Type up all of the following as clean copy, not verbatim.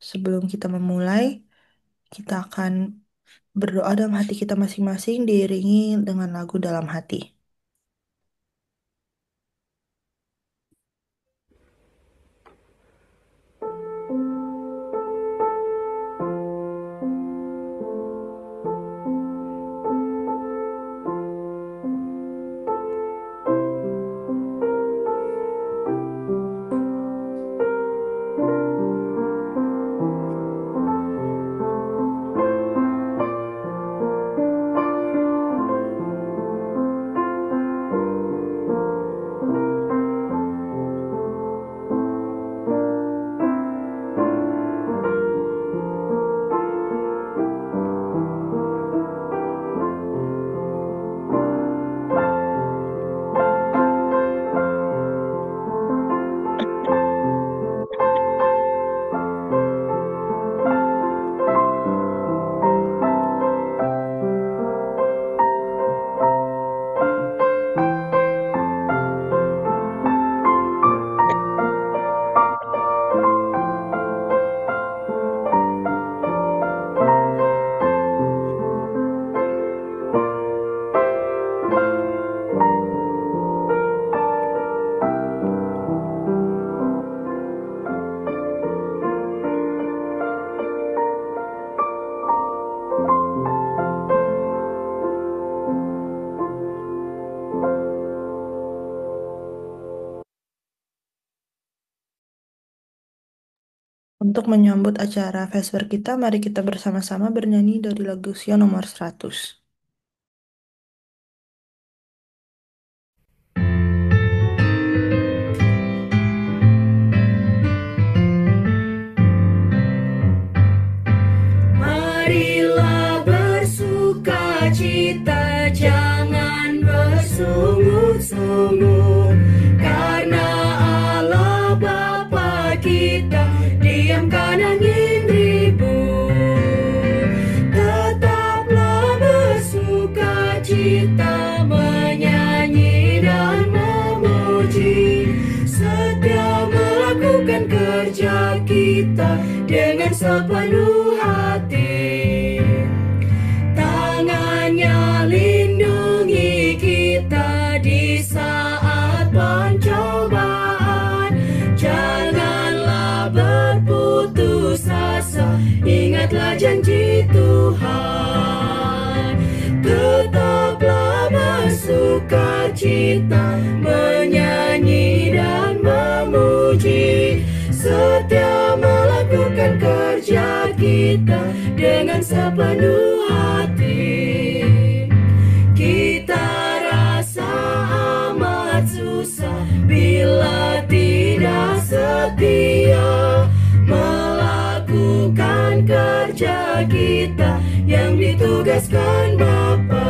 Sebelum kita memulai, kita akan berdoa dalam hati kita masing-masing diiringi dengan lagu dalam hati. Untuk menyambut acara Vesper kita, mari kita bersama-sama bernyanyi dari lagu Sio nomor 100. Marilah bersuka cita, jangan bersungut-sungut, karena Allah Bapa kita diamkan angin ribut. Tetaplah bersuka cita, menyanyi dan memuji, setia melakukan kerja kita dengan sepenuh hati. Tangannya lindungi kita di saat pencobaan. Janganlah berputus asa, ingatlah janji Tuhan. Tetaplah bersuka cita, menyanyi dan memuji, setia melakukan kerja kita dengan sepenuh hati. Kita rasa amat susah bila tidak setia melakukan kerja kita yang ditugaskan Bapa.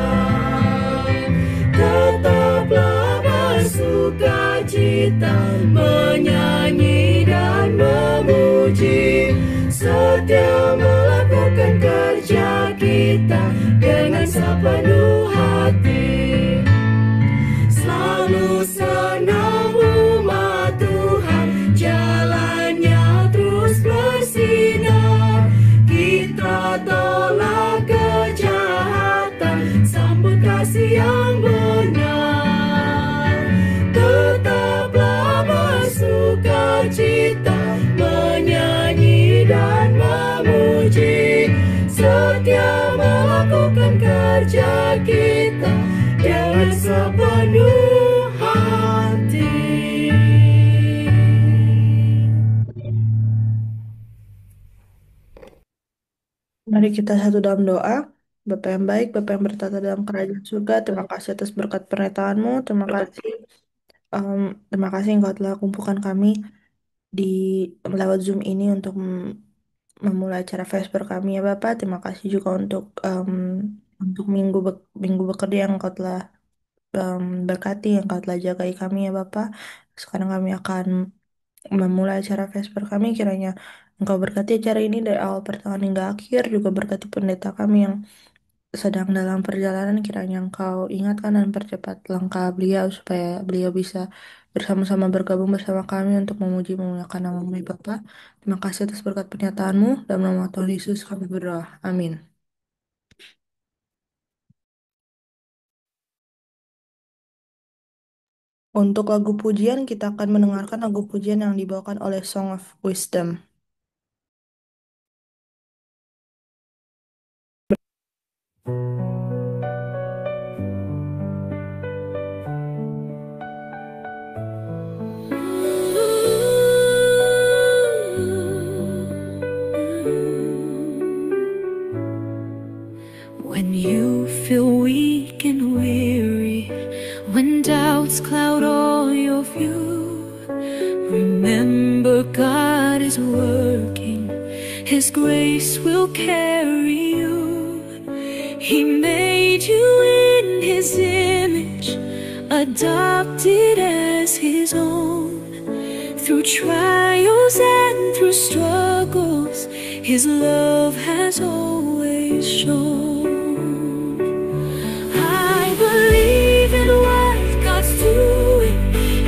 Tetaplah bersuka cita, menyanyi dan memuji, setia melakukan kerja kita dengan sepenuh hati. Selalu senang umat Tuhan, jalannya terus bersinar. Kita tolak kejahatan, sambut kasih yang benar. Tetaplah bersuka cita, menyanyi dan memuji, setia melakukan kerja kita dengan sepenuh hati. Mari kita satu dalam doa. Bapa yang baik, Bapa yang bertata dalam kerajaan surga, terima kasih atas berkat penyertaan-Mu. Em, terima kasih Engkau telah kumpulkan kami di lewat Zoom ini untuk memulai acara Vesper kami ya Bapak. Terima kasih juga untuk minggu bekerja yang Engkau telah berkati, yang Engkau telah jagai kami ya Bapak. Sekarang kami akan memulai acara Vesper kami, kiranya Engkau berkati acara ini dari awal pertengahan hingga akhir, juga berkati pendeta kami yang sedang dalam perjalanan, kiranya Engkau ingatkan dan percepat langkah beliau supaya beliau bisa bersama-sama bergabung bersama kami untuk memuji memuliakan nama-Mu ya Bapa. Terima kasih atas berkat pernyataan-Mu. Dalam nama Tuhan Yesus kami berdoa. Amin. Untuk lagu pujian, kita akan mendengarkan lagu pujian yang dibawakan oleh Song of Wisdom. When you feel weak and weary, when doubts cloud all your view, remember God is working, His grace will carry you. He made you in His image, adopted as His own. Through trials and through struggles, His love has always shown. I believe in what God's doing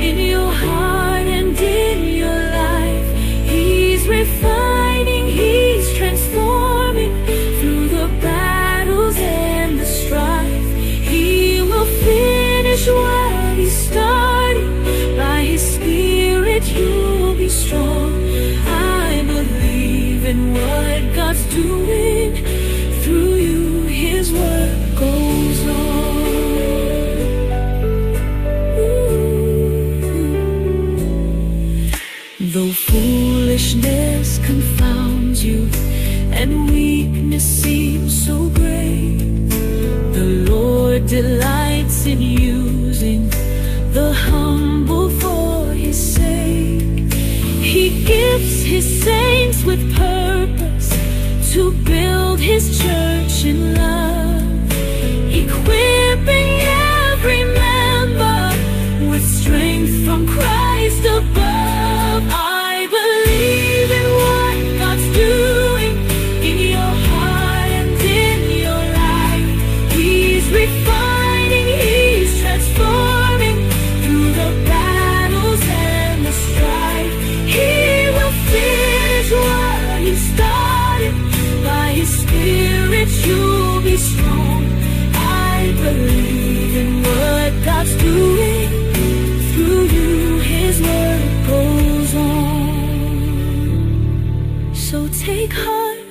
in your heart and in your life. He's refining, He's transforming through the battles and the strife. He will finish what He started. By His Spirit you'll be strong. I believe in what God's doing through you. His work goes on. Though foolishness confounds you and weakness seems so great, the Lord delights in using the humble for His sake. He gives His saints with purpose to build His church in love, equipping every member with strength from Christ above. I believe in what God's doing in your heart and in your life. He's refining, He's transforming through the battles and the strife. He will finish what He started. By His Spirit you'll be strong. I believe in what God's doing through you. His word goes on. So take heart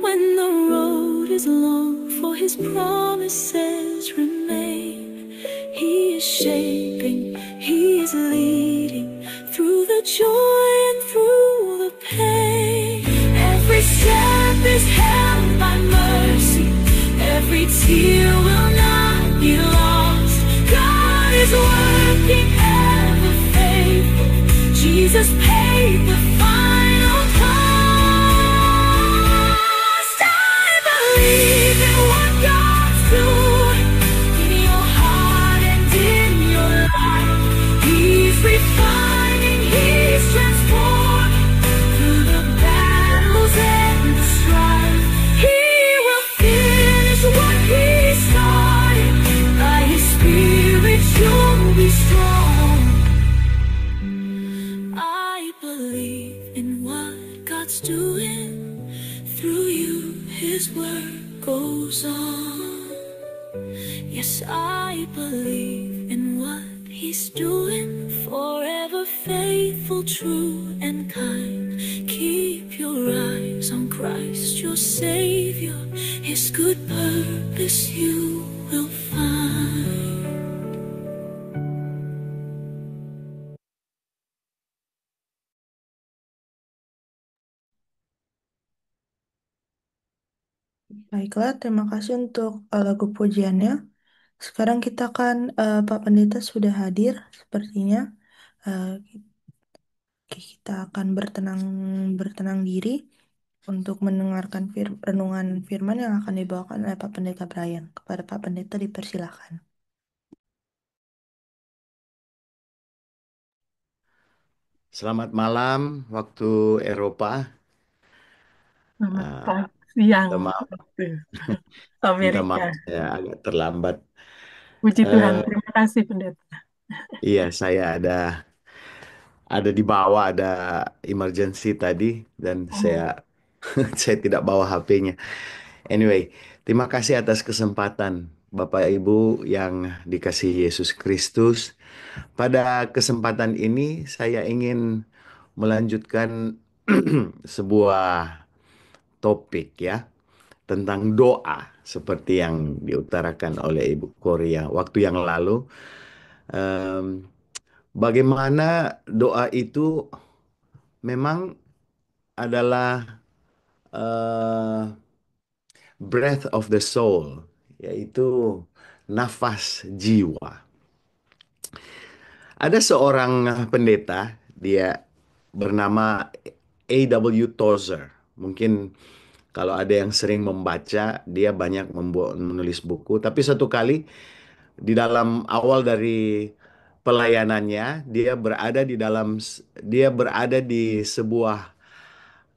when the road is long, for His promises remain. He is shaping, He is leading through the joy and through the pain. Every step is held by mercy, every tear will not be lost. God is working ever faithful. Jesus paid the final cost. I believe in what God's doing in your heart and in your life. He's refining, He's transforming through the battles and the strife. He will finish what He started. By His Spirit you'll be strong. I believe in what God's doing through you. His word goes on. Yes, I believe in what He's doing. Forever faithful, true and kind. Keep your eyes on Christ, your Savior. His good purpose you will find. Baiklah, terima kasih untuk lagu pujiannya. Sekarang kita akan, Pak Pendeta sudah hadir sepertinya. Eh, kita akan bertenang bertenang diri untuk mendengarkan renungan firman yang akan dibawakan oleh Pak Pendeta Brian. Kepada Pak Pendeta dipersilakan. Selamat malam waktu Eropa. Selamat Ah, pagi. Siang Minta maaf, waktu minta Amerika. maaf saya agak terlambat. Puji Tuhan, Eh, terima kasih pendeta. iya, saya ada di bawah, ada emergency tadi dan Oh, saya tidak bawa HP-nya. Anyway, terima kasih atas kesempatan Bapak Ibu yang dikasihi Yesus Kristus. Pada kesempatan ini saya ingin melanjutkan sebuah topik ya tentang doa seperti yang diutarakan oleh Ibu Korea waktu yang lalu. Em, Bagaimana doa itu memang adalah eh, breath of the soul, yaitu nafas jiwa. Ada seorang pendeta, dia bernama A.W. Tozer. Mungkin kalau ada yang sering membaca, dia banyak menulis buku. Tapi satu kali di dalam awal dari pelayanannya, dia berada di sebuah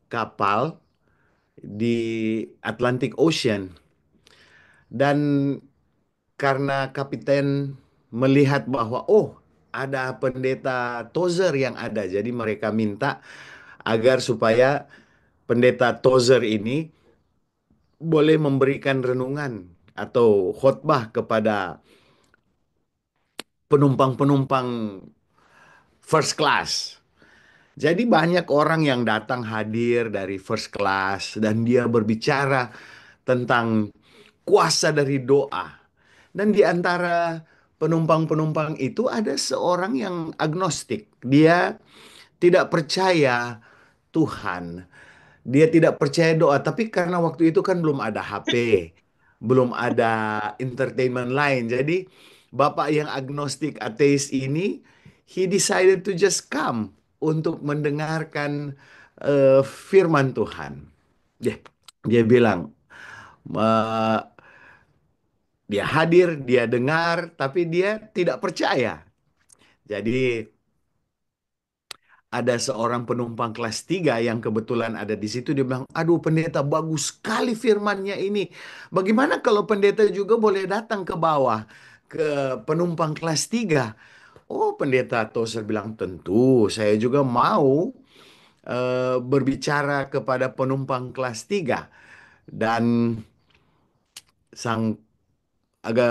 kapal di Atlantic Ocean dan karena kapiten melihat bahwa oh ada pendeta Tozer yang ada, jadi mereka minta agar supaya pendeta Tozer ini boleh memberikan renungan atau khotbah kepada penumpang-penumpang first class. Jadi banyak orang yang datang hadir dari first class dan dia berbicara tentang kuasa dari doa. Dan di antara penumpang-penumpang itu ada seorang yang agnostik. Dia tidak percaya Tuhan. Dia tidak percaya doa, tapi karena waktu itu kan belum ada HP, belum ada entertainment lain. Jadi bapak yang agnostik ateis ini, he decided to just come untuk mendengarkan firman Tuhan. Dia, dia bilang, eh, dia hadir, dia dengar, tapi dia tidak percaya. Jadi ada seorang penumpang kelas 3 yang kebetulan ada di situ. Dia bilang, aduh pendeta bagus sekali firmannya ini. Bagaimana kalau pendeta juga boleh datang ke bawah ke penumpang kelas 3? Oh pendeta Tozer bilang, tentu saya juga mau berbicara kepada penumpang kelas 3. Dan sang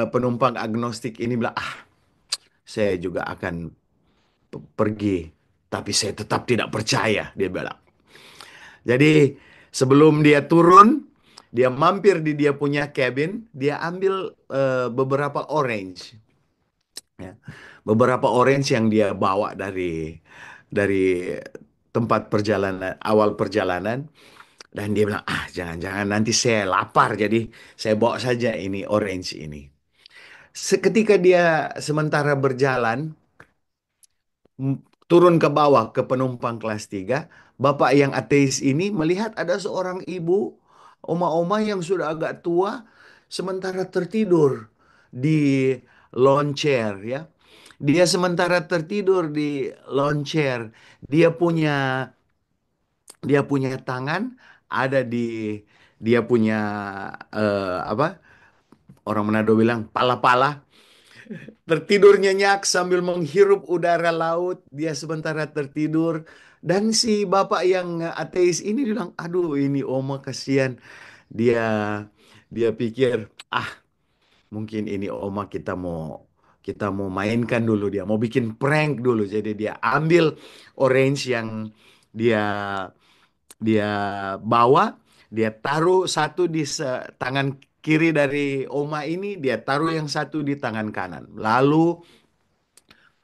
penumpang agnostik ini bilang, ah saya juga akan pergi. Tapi saya tetap tidak percaya, dia bilang. Jadi sebelum dia turun, dia mampir di dia punya cabin, dia ambil beberapa orange, ya. Beberapa orange yang dia bawa dari tempat perjalanan awal perjalanan dan dia bilang, "Ah, jangan-jangan nanti saya lapar jadi saya bawa saja ini orange ini." Seketika dia sementara berjalan, turun ke bawah ke penumpang kelas 3, bapak yang ateis ini melihat ada seorang ibu, oma-oma yang sudah agak tua, sementara tertidur di lawn chair ya. Dia sementara tertidur di lawn chair, dia punya dia punya tangan ada di dia punya apa? Orang Manado bilang pala-pala. Tertidur nyenyak sambil menghirup udara laut. Dia sementara tertidur. Dan si bapak yang ateis ini bilang, aduh ini Oma kasihan. Dia dia pikir, ah mungkin ini Oma kita mau mainkan dulu dia, mau bikin prank dulu. Jadi dia ambil orange yang dia dia bawa, dia taruh satu di tangan kiri dari Oma ini, dia taruh yang satu di tangan kanan. Lalu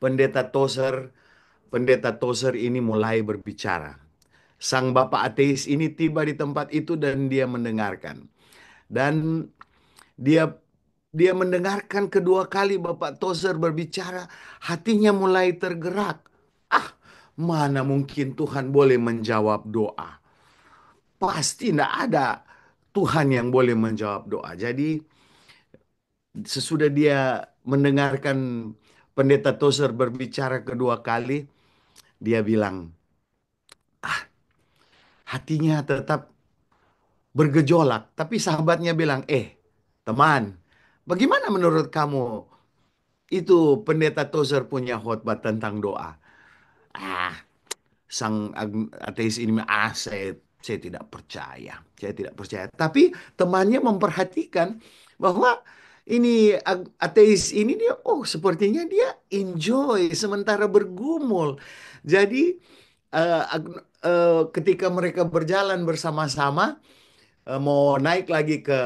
pendeta Tozer, pendeta Tozer ini mulai berbicara. Sang bapak ateis ini tiba di tempat itu dan dia mendengarkan. Dan dia dia mendengarkan kedua kali Bapak Tozer berbicara, hatinya mulai tergerak. Ah, mana mungkin Tuhan boleh menjawab doa? Pasti tidak ada Tuhan yang boleh menjawab doa. Jadi sesudah dia mendengarkan pendeta Tozer berbicara kedua kali, dia bilang, hatinya tetap bergejolak. Tapi sahabatnya bilang, teman, bagaimana menurut kamu itu pendeta Tozer punya khotbah tentang doa? Ah, ateis ini, saya tidak percaya. Saya tidak percaya. Tapi temannya memperhatikan bahwa ateis ini dia, oh sepertinya dia enjoy sementara bergumul. Jadi ketika mereka berjalan bersama-sama, mau naik lagi ke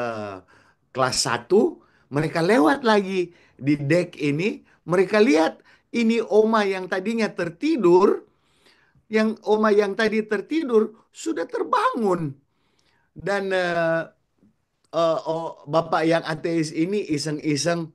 kelas 1, mereka lewat lagi di dek ini, mereka lihat ini Oma yang tadinya tertidur, yang tadi tertidur sudah terbangun. Dan bapak yang ateis ini iseng-iseng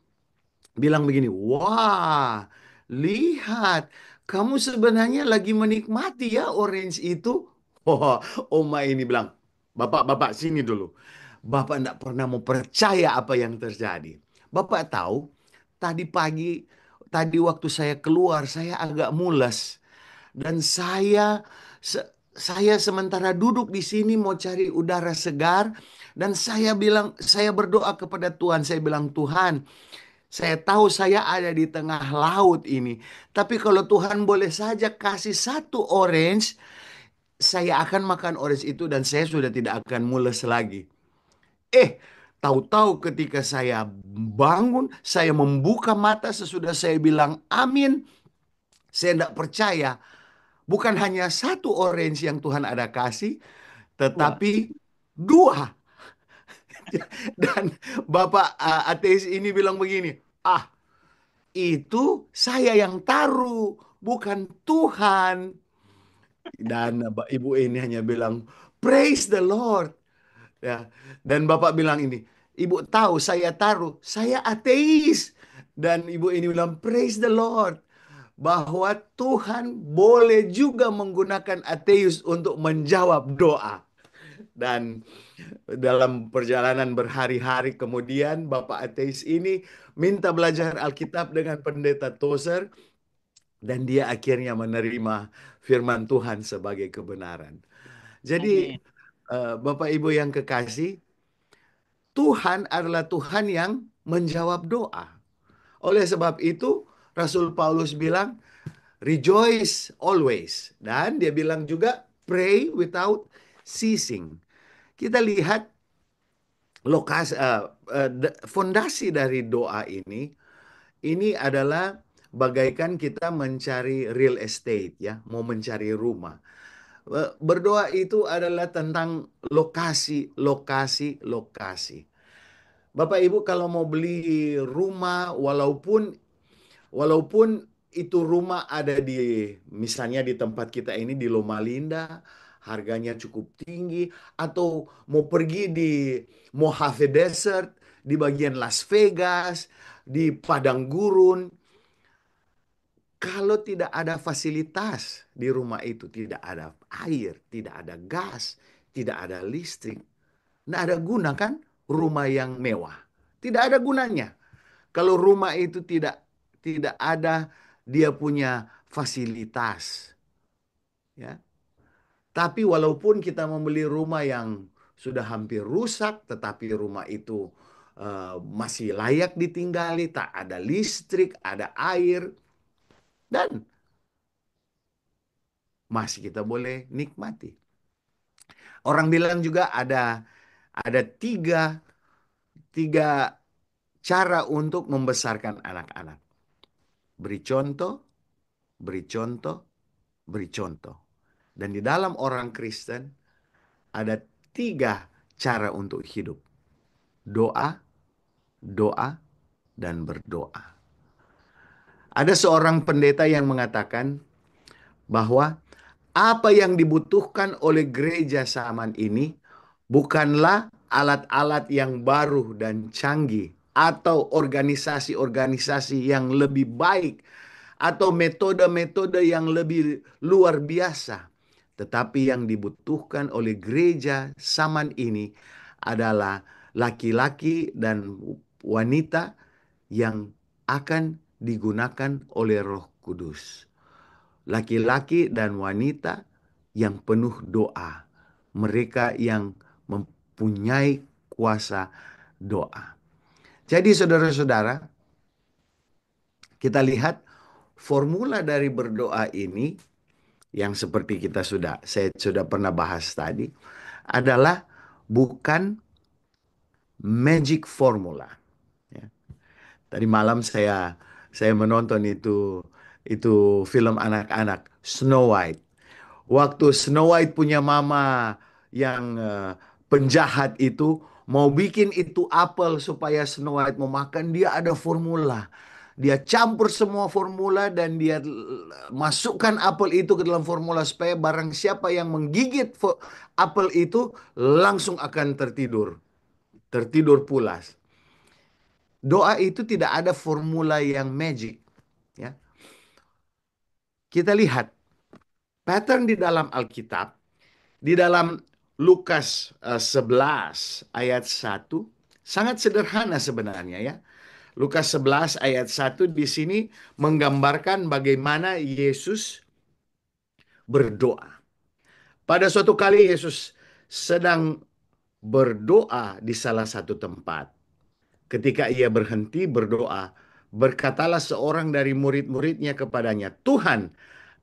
bilang begini, wah, lihat, kamu sebenarnya lagi menikmati ya orange itu. Wah, Oma ini bilang, bapak sini dulu. Bapak tidak pernah mau percaya apa yang terjadi. Bapak tahu, tadi pagi, tadi waktu saya keluar, saya agak mules. Dan saya sementara duduk di sini mau cari udara segar, dan saya berdoa kepada Tuhan. Saya bilang, Tuhan, saya tahu saya ada di tengah laut ini. Tapi kalau Tuhan boleh saja kasih satu orange, saya akan makan orange itu dan saya sudah tidak akan mules lagi. Eh, tahu-tahu ketika saya bangun, saya membuka mata sesudah saya bilang amin, saya tidak percaya. Bukan hanya satu orange yang Tuhan ada kasih, Wah, tetapi dua. Dan Bapak ateis ini bilang begini, itu saya yang taruh, bukan Tuhan. Dan ibu ini hanya bilang, praise the Lord. Ya. Dan bapak bilang ini, ibu tahu saya taruh, saya ateis. Dan ibu ini bilang, praise the Lord. Bahwa Tuhan boleh juga menggunakan ateis untuk menjawab doa. Dan dalam perjalanan berhari-hari kemudian, bapak ateis ini minta belajar Alkitab dengan pendeta Tozer. Dan dia akhirnya menerima firman Tuhan sebagai kebenaran. Jadi, amin. Bapak Ibu yang kekasih, Tuhan adalah Tuhan yang menjawab doa. Oleh sebab itu, Rasul Paulus bilang, rejoice always. Dan dia bilang juga, pray without ceasing. Kita lihat fondasi dari doa ini adalah bagaikan kita mencari real estate ya, mau mencari rumah. Berdoa itu adalah tentang lokasi, lokasi, lokasi. Bapak Ibu kalau mau beli rumah, walaupun itu rumah ada di misalnya di tempat kita ini di Loma Linda, harganya cukup tinggi, atau mau pergi di Mojave Desert, di bagian Las Vegas, di padang gurun, kalau tidak ada fasilitas di rumah itu, tidak ada air, tidak ada gas, tidak ada listrik, tidak ada guna kan rumah yang mewah. Tidak ada gunanya. Kalau rumah itu tidak ada dia punya fasilitas, ya. Tapi walaupun kita membeli rumah yang sudah hampir rusak, tetapi rumah itu masih layak ditinggali, tak ada listrik, ada air, dan masih kita boleh nikmati. Orang bilang juga ada tiga cara untuk membesarkan anak-anak. Beri contoh, beri contoh, beri contoh. Dan di dalam orang Kristen ada tiga cara untuk hidup. Doa, doa, dan berdoa. Ada seorang pendeta yang mengatakan bahwa apa yang dibutuhkan oleh gereja zaman ini bukanlah alat-alat yang baru dan canggih atau organisasi-organisasi yang lebih baik atau metode-metode yang lebih luar biasa. Tetapi yang dibutuhkan oleh gereja zaman ini adalah laki-laki dan wanita yang akan digunakan oleh Roh Kudus. Laki-laki dan wanita yang penuh doa. Mereka yang mempunyai kuasa doa. Jadi saudara-saudara, kita lihat formula dari berdoa ini yang seperti saya sudah pernah bahas tadi adalah bukan magic formula. Ya. Tadi malam saya menonton itu film anak-anak Snow White. Waktu Snow White punya mama yang penjahat itu mau bikin itu apel supaya Snow White mau makan, dia ada formula. Dia campur semua formula dan dia masukkan apel itu ke dalam formula supaya barang siapa yang menggigit apel itu langsung akan tertidur. Tertidur pulas. Doa itu tidak ada formula yang magic, ya. Kita lihat pattern di dalam Alkitab, di dalam Lukas 11 ayat 1 sangat sederhana sebenarnya ya. Lukas 11 ayat 1 di sini menggambarkan bagaimana Yesus berdoa. Pada suatu kali Yesus sedang berdoa di salah satu tempat. Ketika ia berhenti berdoa, berkatalah seorang dari murid-muridnya kepadanya, "Tuhan,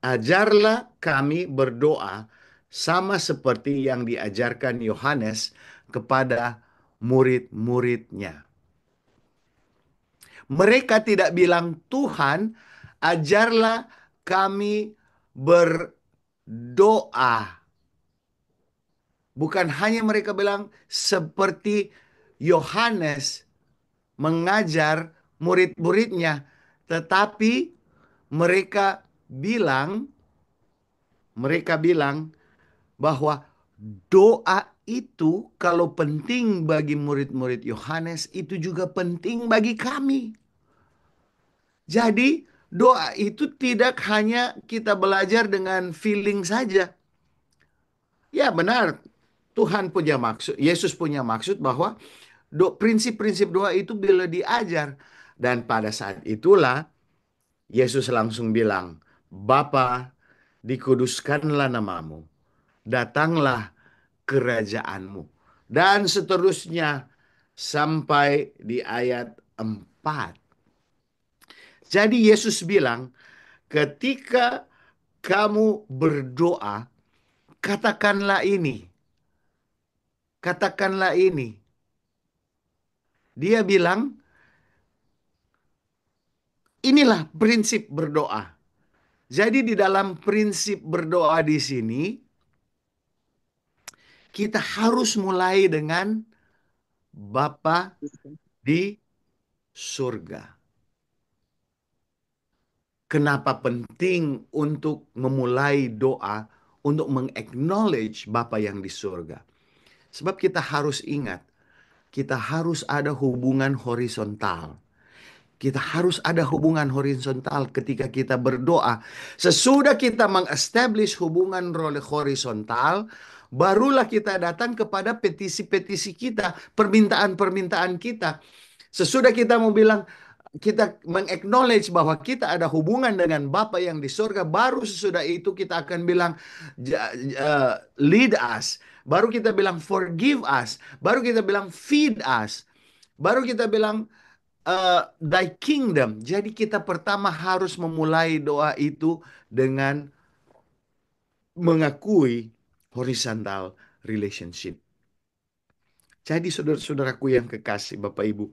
ajarlah kami berdoa sama seperti yang diajarkan Yohanes kepada murid-muridnya." Mereka tidak bilang, "Tuhan, ajarlah kami berdoa." Bukan hanya mereka bilang seperti Yohanes mengajar murid-muridnya, tetapi mereka bilang, mereka bilang bahwa doa itu kalau penting bagi murid-murid Yohanes, itu juga penting bagi kami. Jadi doa itu tidak hanya kita belajar dengan feeling saja. Ya benar, Tuhan punya maksud, Yesus punya maksud bahwa prinsip-prinsip doa itu bila diajar. Dan pada saat itulah Yesus langsung bilang, "Bapa, dikuduskanlah namamu, datanglah kerajaanmu." Dan seterusnya sampai di ayat 4. Jadi Yesus bilang, ketika kamu berdoa, katakanlah ini. Katakanlah ini. Dia bilang, inilah prinsip berdoa. Jadi di dalam prinsip berdoa di sini, kita harus mulai dengan Bapa di surga. Kenapa penting untuk memulai doa untuk meng-acknowledge Bapa yang di surga? Sebab kita harus ingat, kita harus ada hubungan horizontal. Kita harus ada hubungan horizontal ketika kita berdoa. Sesudah kita mengestablish hubungan horizontal, barulah kita datang kepada petisi-petisi kita, permintaan-permintaan kita. Sesudah kita mau bilang, kita meng-acknowledge bahwa kita ada hubungan dengan Bapa yang di surga, baru sesudah itu kita akan bilang, lead us. Baru kita bilang, forgive us. Baru kita bilang, feed us. Baru kita bilang, thy kingdom. Jadi kita pertama harus memulai doa itu dengan mengakui horizontal relationship. Jadi saudara-saudaraku yang kekasih Bapak Ibu,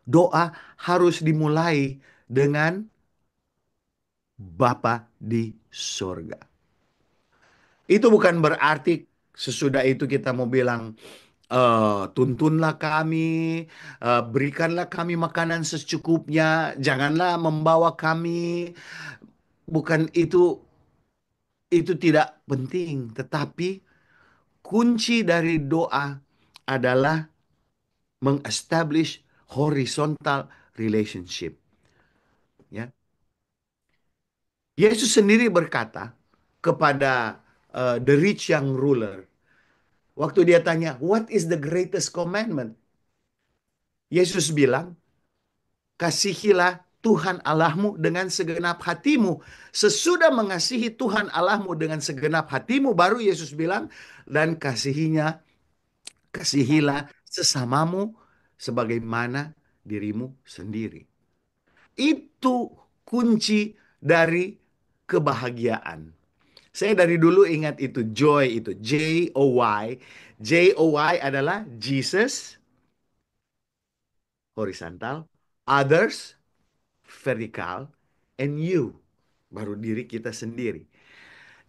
doa harus dimulai dengan Bapa di sorga. Itu bukan berarti sesudah itu kita mau bilang, tuntunlah kami, berikanlah kami makanan secukupnya, janganlah membawa kami. Bukan itu tidak penting, tetapi kunci dari doa adalah mengestablish horizontal relationship. Ya. Yesus sendiri berkata kepada the rich young ruler, waktu dia tanya, "What is the greatest commandment?" Yesus bilang, "Kasihilah Tuhan Allahmu dengan segenap hatimu." Sesudah mengasihi Tuhan Allahmu dengan segenap hatimu, baru Yesus bilang, "Dan kasihinya Kasihilah sesamamu sebagaimana dirimu sendiri. Itu kunci dari kebahagiaan. Saya dari dulu ingat itu joy itu Joy. Joy adalah Jesus horizontal, others vertikal, and you baru diri kita sendiri.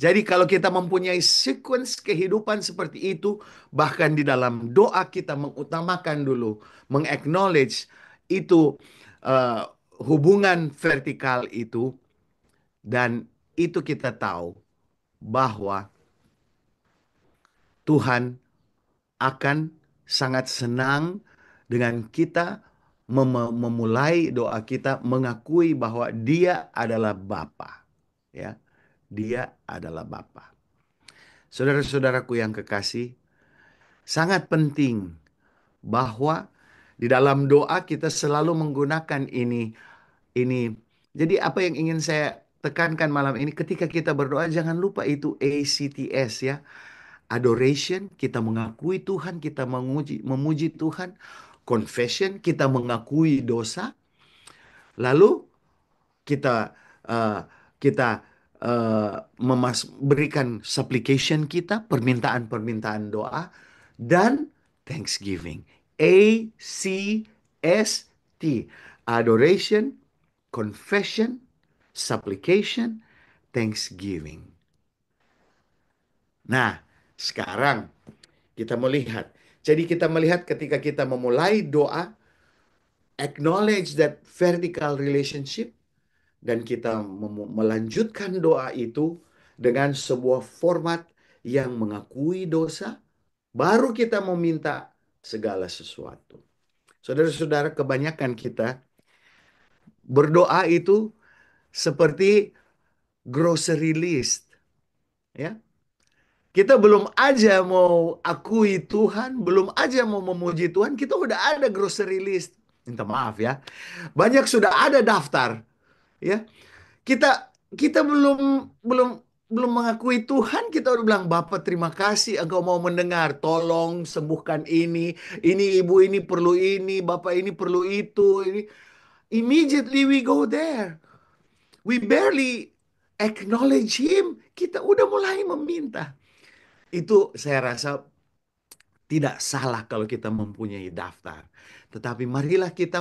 Jadi kalau kita mempunyai sequence kehidupan seperti itu, bahkan di dalam doa kita mengutamakan dulu, mengaknowledge itu uh, hubungan vertikal itu, dan itu kita tahu bahwa Tuhan akan sangat senang dengan kita memulai doa kita mengakui bahwa Dia adalah Bapa, ya. Dia adalah Bapa. Saudara-saudaraku yang kekasih, sangat penting bahwa di dalam doa kita selalu menggunakan ini. Jadi apa yang ingin saya tekankan malam ini ketika kita berdoa jangan lupa itu ACTS ya. Adoration, kita mengakui Tuhan, kita memuji Tuhan. Confession, kita mengakui dosa. Lalu kita uh, kita berikan supplication kita, permintaan-permintaan doa dan thanksgiving. ACST. Adoration, confession, supplication, thanksgiving. Nah, sekarang kita melihat. Jadi kita melihat ketika kita memulai doa, acknowledge that vertical relationship, dan kita melanjutkan doa itu dengan sebuah format yang mengakui dosa, baru kita meminta segala sesuatu. Saudara-saudara, kebanyakan kita berdoa itu seperti grocery list, ya. Kita belum aja mau akui Tuhan, belum aja mau memuji Tuhan, kita udah ada grocery list. Minta maaf ya. Banyak sudah ada daftar, ya. Kita kita belum belum mengakui Tuhan, kita udah bilang, Bapak terima kasih engkau mau mendengar. Tolong sembuhkan ini ibu ini perlu ini, Bapak ini perlu itu, ini. Immediately we go there. We barely acknowledge him. Kita udah mulai meminta. Itu saya rasa tidak salah kalau kita mempunyai daftar. Tetapi marilah kita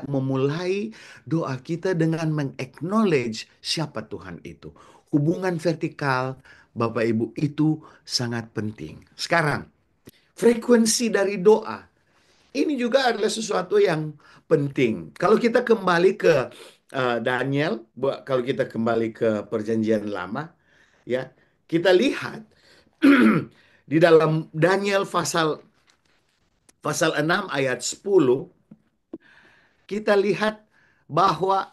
memulai doa kita dengan mengaknowledge siapa Tuhan itu. Hubungan vertikal Bapak Ibu itu sangat penting. Sekarang, frekuensi dari doa. Ini juga adalah sesuatu yang penting. Kalau kita kembali ke Daniel, kalau kita kembali ke Perjanjian Lama, ya, kita lihat di dalam Daniel pasal 6 ayat 10 kita lihat bahwa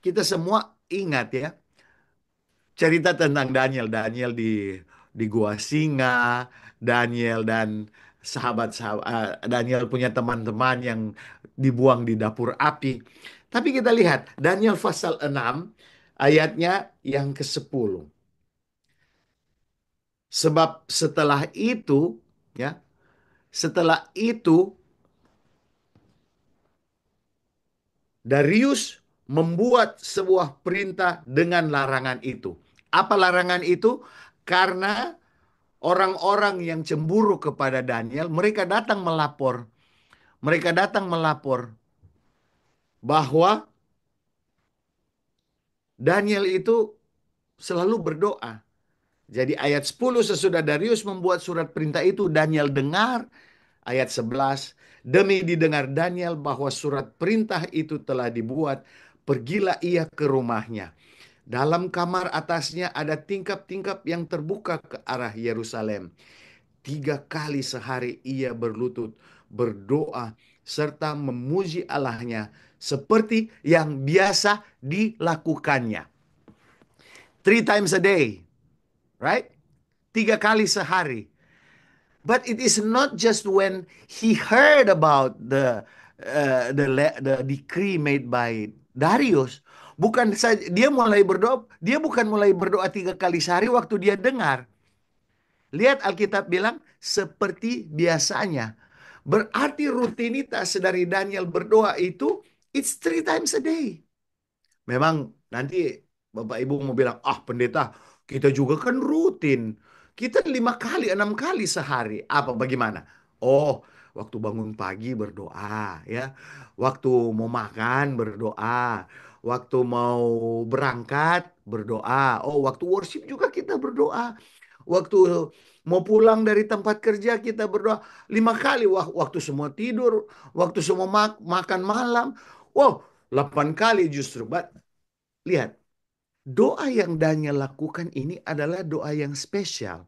kita semua ingat ya cerita tentang Daniel. Daniel di gua singa, Daniel dan sahabat-sahabat Daniel punya teman-teman yang dibuang di dapur api. Tapi kita lihat Daniel pasal 6 ayatnya yang ke-10. Sebab setelah itu ya, setelah itu Darius membuat sebuah perintah dengan larangan itu. Apa larangan itu? Karena orang-orang yang cemburu kepada Daniel, mereka datang melapor. Mereka datang melapor bahwa Daniel itu selalu berdoa. Jadi ayat 10 sesudah Darius membuat surat perintah itu, Daniel dengar. Ayat 11, demi didengar Daniel bahwa surat perintah itu telah dibuat, pergilah ia ke rumahnya. Dalam kamar atasnya ada tingkap-tingkap yang terbuka ke arah Yerusalem. 3 kali sehari ia berlutut, berdoa, serta memuji Allahnya seperti yang biasa dilakukannya. 3 times a day, right? 3 kali sehari. But it is not just when he heard about the decree made by Darius. Bukan saja dia mulai berdoa, dia bukan mulai berdoa 3 kali sehari waktu dia dengar. Lihat Alkitab bilang seperti biasanya. Berarti rutinitas dari Daniel berdoa itu it's 3 times a day. Memang nanti Bapak Ibu mau bilang, ah pendeta, kita juga kan rutin. Kita 5 kali, 6 kali sehari. Apa bagaimana? Oh, waktu bangun pagi berdoa ya. Waktu mau makan berdoa. Waktu mau berangkat berdoa. Oh, waktu worship juga kita berdoa. Waktu mau pulang dari tempat kerja kita berdoa 5 kali. Wah, waktu semua tidur, waktu semua makan malam. Wow, 8 kali justru. Lihat, doa yang Daniel lakukan ini adalah doa yang spesial.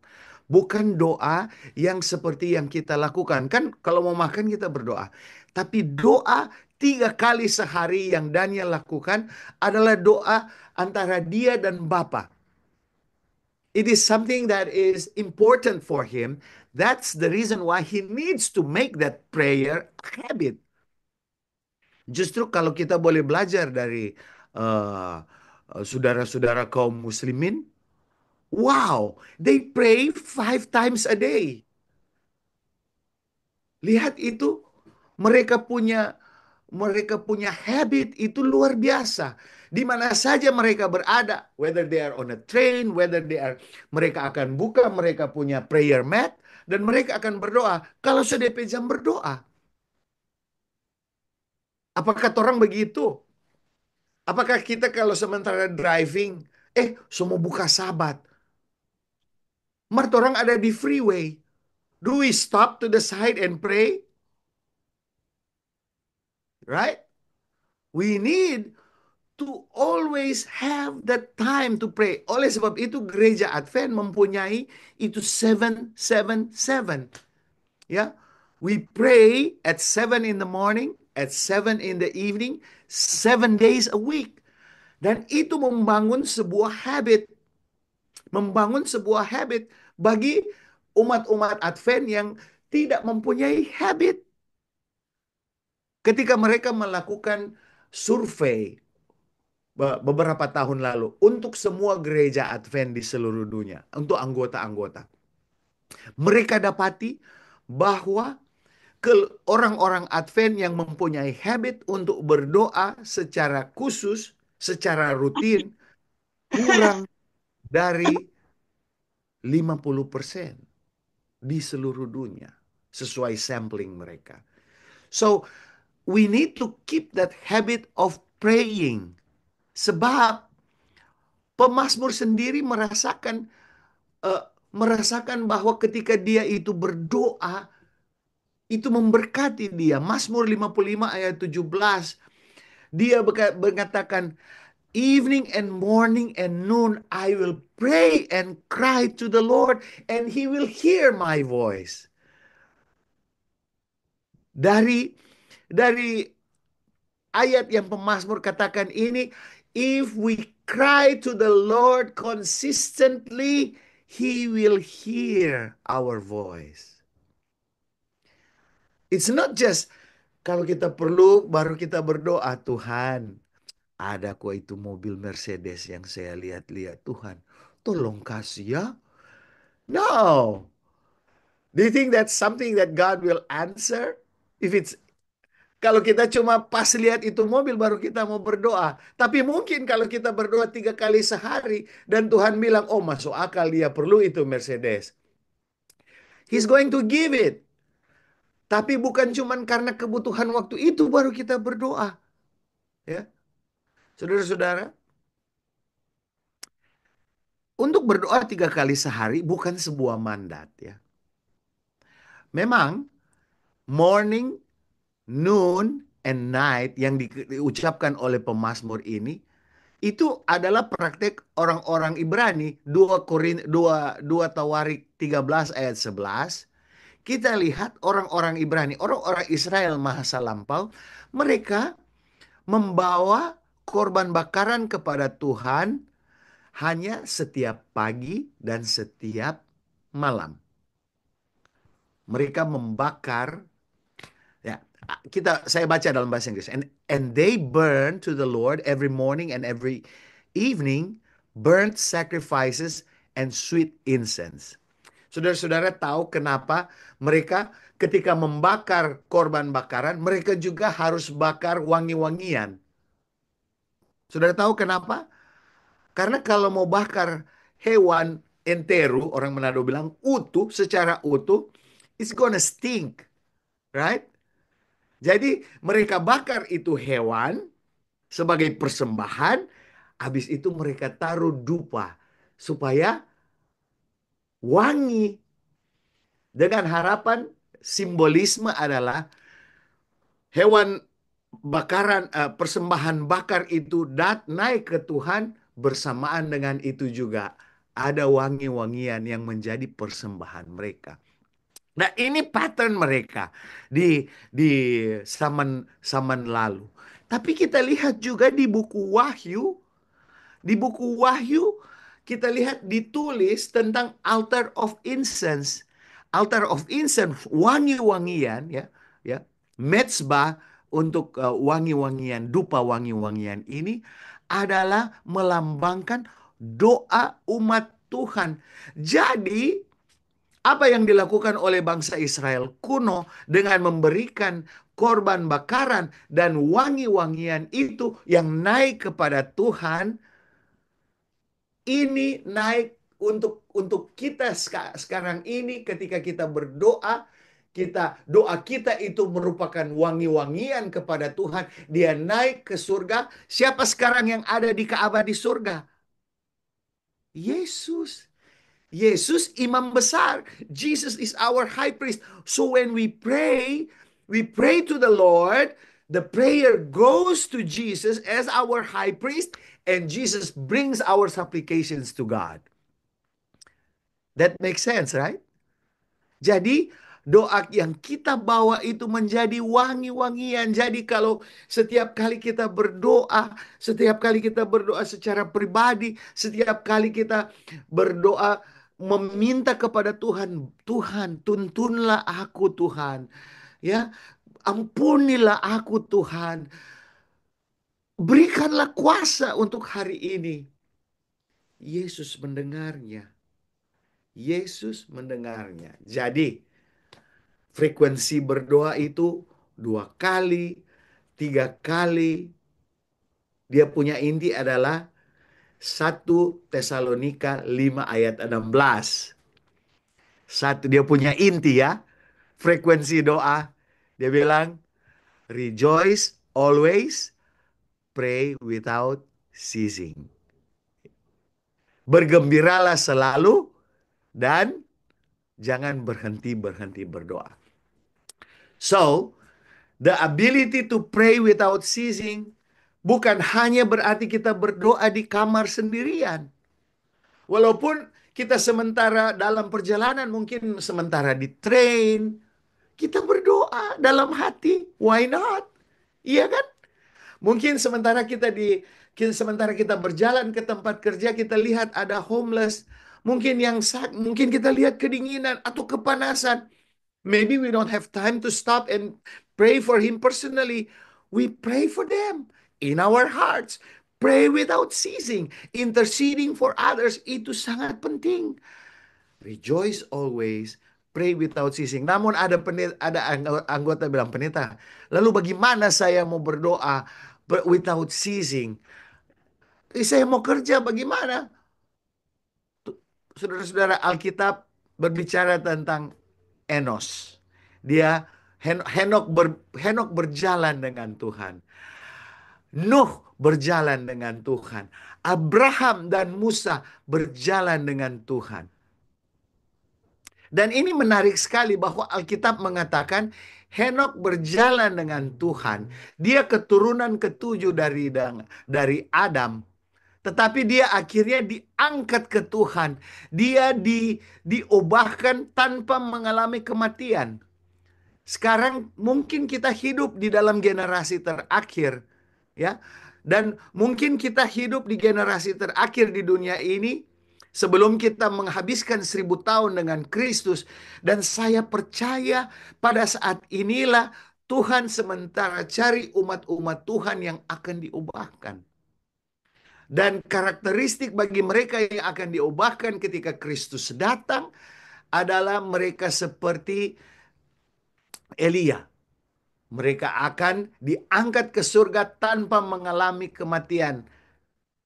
Bukan doa yang seperti yang kita lakukan. Kan kalau mau makan kita berdoa. Tapi doa 3 kali sehari yang Daniel lakukan adalah doa antara dia dan Bapa. It is something that is important for him. That's the reason why he needs to make that prayer a habit. Justru kalau kita boleh belajar dari uh, saudara-saudara kaum muslimin, wow, they pray 5 times a day. Lihat itu, mereka punya mereka punya habit itu luar biasa. Di mana saja mereka berada, whether they are on a train, whether they are mereka akan buka mereka punya prayer mat dan mereka akan berdoa. Kalau sedep jam berdoa, apakah orang begitu? Apakah kita kalau sementara driving, semua buka sabat, orang ada di freeway, do we stop to the side and pray? Right? We need to always have that time to pray. Oleh sebab itu gereja Advent mempunyai itu 777. Ya. We pray at 7 in the morning, at 7 in the evening, 7 days a week. Dan itu membangun sebuah habit bagi umat-umat Advent yang tidak mempunyai habit. Ketika mereka melakukan survei beberapa tahun lalu untuk semua gereja Advent di seluruh dunia, untuk anggota-anggota. Mereka dapati bahwa ke orang-orang Advent yang mempunyai habit untuk berdoa secara khusus, secara rutin, kurang dari 50% di seluruh dunia, sesuai sampling mereka. So, we need to keep that habit of praying. Sebab pemazmur sendiri eh, merasakan bahwa ketika dia itu berdoa, itu memberkati dia. Mazmur 55 ayat 17, dia mengatakan, evening and morning and noon I will pray and cry to the Lord and he will hear my voice. Dari dari ayat yang pemazmur katakan ini, if we cry to the Lord consistently, he will hear our voice. It's not just kalau kita perlu baru kita berdoa, Tuhan, ada kok itu mobil Mercedes yang saya lihat-lihat, Tuhan, tolong kasih ya. No. Do you think that's something that God will answer? If it's Kalau kita cuma pas lihat itu mobil baru kita mau berdoa. Tapi mungkin kalau kita berdoa 3 kali sehari dan Tuhan bilang, oh masuk akal dia perlu itu Mercedes. He's going to give it. Tapi bukan cuma karena kebutuhan waktu itu baru kita berdoa. Ya, saudara-saudara, untuk berdoa 3 kali sehari bukan sebuah mandat ya. Memang morning, noon, and night yang diucapkan oleh pemazmur ini itu adalah praktek orang-orang Ibrani. 2 Tawarik 13 ayat 11. Kita lihat orang-orang Ibrani, orang-orang Israel masa lampau, mereka membawa korban bakaran kepada Tuhan hanya setiap pagi dan setiap malam. Mereka membakar, ya, saya baca dalam bahasa Inggris. And they burn to the Lord every morning and every evening burnt sacrifices and sweet incense. Saudara-saudara tahu kenapa mereka ketika membakar korban bakaran, mereka juga harus bakar wangi-wangian. Saudara tahu kenapa? Karena kalau mau bakar hewan enteru, orang Manado bilang utuh, secara utuh, it's gonna stink, right? Jadi mereka bakar itu hewan sebagai persembahan, habis itu mereka taruh dupa supaya wangi, dengan harapan simbolisme adalah hewan bakaran, persembahan bakar itu naik ke Tuhan, bersamaan dengan itu juga ada wangi-wangian yang menjadi persembahan mereka. Nah, ini pattern mereka di zaman zaman lalu. Tapi kita lihat juga di buku Wahyu, kita lihat ditulis tentang altar of incense. Altar of incense, wangi-wangian, ya, ya, mezbah untuk wangi-wangian, dupa wangi-wangian ini adalah melambangkan doa umat Tuhan. Jadi apa yang dilakukan oleh bangsa Israel kuno dengan memberikan korban bakaran dan wangi-wangian itu yang naik kepada Tuhan, ini naik untuk kita sekarang ini ketika kita berdoa, doa kita itu merupakan wangi-wangian kepada Tuhan. Dia naik ke surga. Siapa sekarang yang ada di Ka'bah di surga? Yesus. Yesus imam besar. Jesus is our high priest. So when we pray to the Lord. The prayer goes to Jesus as our high priest, and Jesus brings our supplications to God. That makes sense, right? Jadi doa yang kita bawa itu menjadi wangi-wangian. Jadi kalau setiap kali kita berdoa secara pribadi, setiap kali kita berdoa meminta kepada Tuhan, Tuhan, tuntunlah aku Tuhan. Ya, ampunilah aku Tuhan. Berikanlah kuasa untuk hari ini. Yesus mendengarnya. Yesus mendengarnya. Jadi, frekuensi berdoa itu 2 kali, 3 kali. Dia punya inti adalah 1 Tesalonika 5 ayat 16. Dia punya inti ya. Frekuensi doa. Dia bilang, rejoice always, pray without ceasing. Bergembiralah selalu dan jangan berhenti-berhenti berdoa. So, the ability to pray without ceasing bukan hanya berarti kita berdoa di kamar sendirian. Walaupun kita sementara dalam perjalanan, mungkin sementara di train, kita berdoa dalam hati. Why not? Iya kan? Mungkin sementara kita berjalan ke tempat kerja, kita lihat ada homeless. Mungkin kita lihat kedinginan atau kepanasan. Maybe we don't have time to stop and pray for him personally. We pray for them in our hearts. Pray without ceasing. Interceding for others itu sangat penting. Rejoice always. Pray without ceasing. Namun ada anggota bilang, pendeta, lalu bagaimana saya mau berdoa without ceasing? Saya mau kerja bagaimana? Saudara-saudara, Alkitab berbicara tentang Enos. Henok berjalan dengan Tuhan. Nuh berjalan dengan Tuhan. Abraham dan Musa berjalan dengan Tuhan. Dan ini menarik sekali bahwa Alkitab mengatakan Henok berjalan dengan Tuhan. Dia keturunan ketujuh dari Adam. Tetapi dia akhirnya diangkat ke Tuhan. Dia diubahkan tanpa mengalami kematian. Sekarang mungkin kita hidup di dalam generasi terakhir, ya. Dan mungkin kita hidup di generasi terakhir di dunia ini sebelum kita menghabiskan 1000 tahun dengan Kristus. Dan saya percaya pada saat inilah Tuhan sementara cari umat-umat Tuhan yang akan diubahkan. Dan karakteristik bagi mereka yang akan diubahkan ketika Kristus datang adalah mereka seperti Elia. Mereka akan diangkat ke surga tanpa mengalami kematian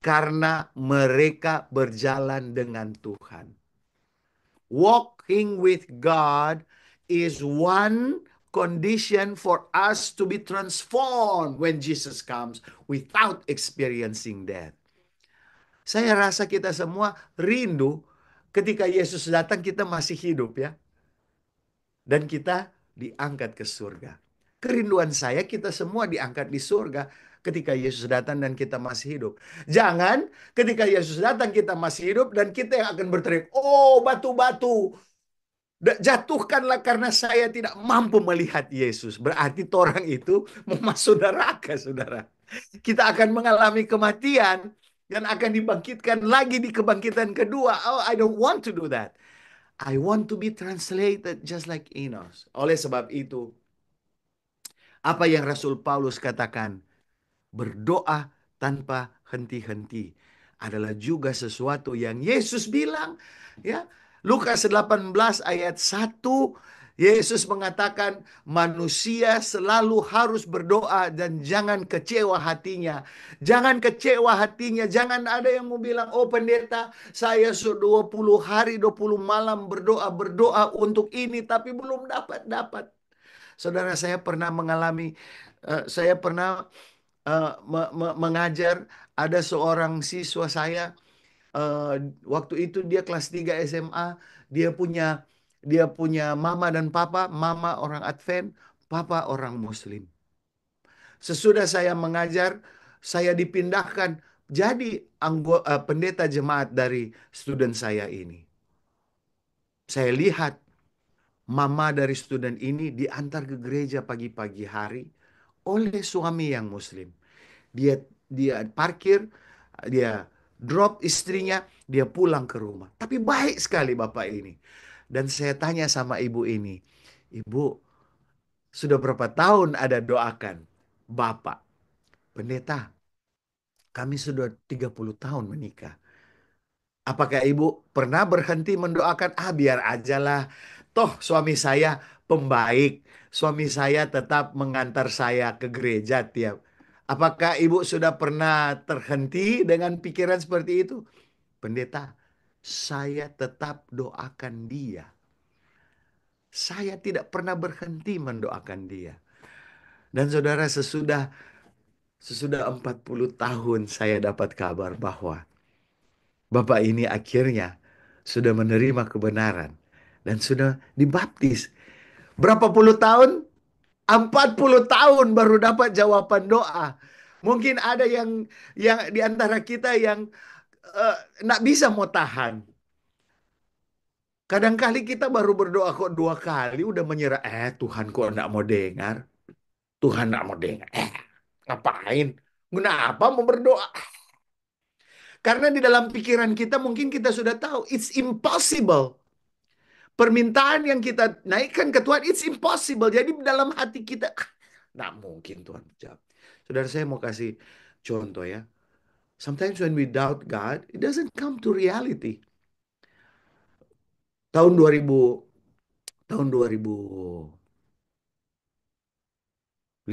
karena mereka berjalan dengan Tuhan. Walking with God is one condition for us to be transformed when Jesus comes without experiencing death. Saya rasa kita semua rindu ketika Yesus datang kita masih hidup ya. Dan kita diangkat ke surga. Kerinduan saya kita semua diangkat di surga ketika Yesus datang dan kita masih hidup. Jangan ketika Yesus datang kita masih hidup dan kita yang akan berteriak, "Oh, batu-batu, jatuhkanlah karena saya tidak mampu melihat Yesus." Berarti orang itu mau masuk neraka, saudara. Kita akan mengalami kematian dan akan dibangkitkan lagi di kebangkitan kedua. Oh, I don't want to do that. I want to be translated just like Enos. Oleh sebab itu, apa yang Rasul Paulus katakan, berdoa tanpa henti-henti adalah juga sesuatu yang Yesus bilang, ya. Lukas 18 ayat 1, Yesus mengatakan manusia selalu harus berdoa dan jangan kecewa hatinya. Jangan kecewa hatinya, jangan ada yang mau bilang, "Oh pendeta, saya sudah 20 hari 20 malam berdoa untuk ini tapi belum dapat." Saudara, saya pernah mengalami saya pernah mengajar, ada seorang siswa saya, waktu itu dia kelas 3 SMA, dia punya dia punya mama dan papa, mama orang Advent, papa orang Muslim. Sesudah saya mengajar, saya dipindahkan jadi pendeta jemaat dari student saya ini. Saya lihat mama dari student ini diantar ke gereja pagi-pagi hari oleh suami yang Muslim. Dia dia parkir, dia drop istrinya, dia pulang ke rumah. Tapi baik sekali bapak ini. Dan saya tanya sama ibu ini, "Ibu, sudah berapa tahun ada doakan bapak?" "Pendeta, kami sudah 30 tahun menikah." "Apakah ibu pernah berhenti mendoakan?" "Ah, biar ajalah. Toh suami saya pembaik. Suami saya tetap mengantar saya ke gereja tiap." "Apakah ibu sudah pernah terhenti dengan pikiran seperti itu?" "Pendeta, saya tetap doakan dia. Saya tidak pernah berhenti mendoakan dia." Dan saudara, sesudah 40 tahun saya dapat kabar bahwa bapak ini akhirnya sudah menerima kebenaran dan sudah dibaptis. Berapa puluh tahun? 40 tahun baru dapat jawaban doa. Mungkin ada yang di antara kita yang nggak bisa mau tahan. Kadang-kali kita baru berdoa kok 2 kali udah menyerah. Tuhan kok nggak mau dengar. Tuhan nggak mau dengar. Ngapain? Kenapa mau berdoa? Karena di dalam pikiran kita mungkin kita sudah tahu it's impossible. Permintaan yang kita naikkan ke Tuhan it's impossible. Jadi dalam hati kita nggak mungkin Tuhan jawab. Saudara, saya mau kasih contoh ya. Sometimes when we doubt God, it doesn't come to reality. Tahun 2000, tahun 2015,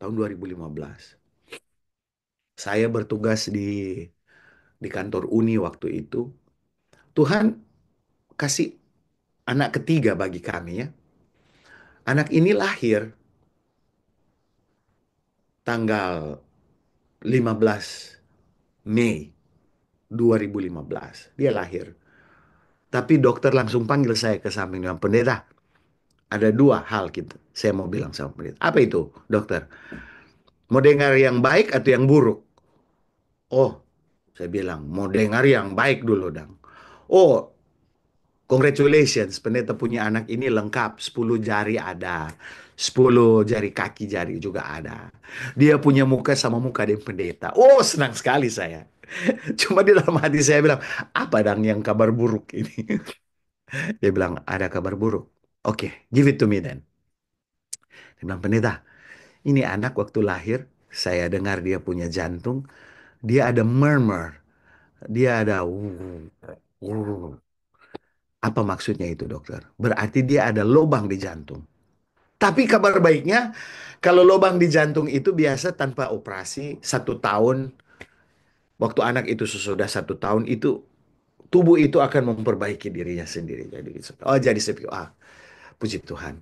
tahun 2015. Saya bertugas di kantor Uni waktu itu. Tuhan kasih anak ketiga bagi kami ya. Anak ini lahir tanggal 15 Mei 2015. Dia lahir. Tapi dokter langsung panggil saya ke samping dengan, "Pendeta, ada 2 hal gitu. Saya mau bilang sama pendeta." "Apa itu, dokter?" "Mau dengar yang baik atau yang buruk?" "Oh," saya bilang, "mau dengar yang baik dulu, Dang." "Oh, congratulations, pendeta punya anak ini lengkap. 10 jari ada. 10 jari kaki jari juga ada. Dia punya muka sama muka dengan pendeta." Oh, senang sekali saya. Cuma di dalam hati saya bilang, "Apa dang yang kabar buruk ini?" Dia bilang, "Ada kabar buruk." "Oke, give it to me then." Dia bilang, "Pendeta, ini anak waktu lahir, saya dengar dia punya jantung, dia ada murmur. Dia ada Apa maksudnya itu, dokter? Berarti dia ada lubang di jantung. Tapi kabar baiknya, kalau lubang di jantung itu biasa tanpa operasi 1 tahun, waktu anak itu sesudah 1 tahun itu tubuh itu akan memperbaiki dirinya sendiri. Jadi saya pikir, puji Tuhan.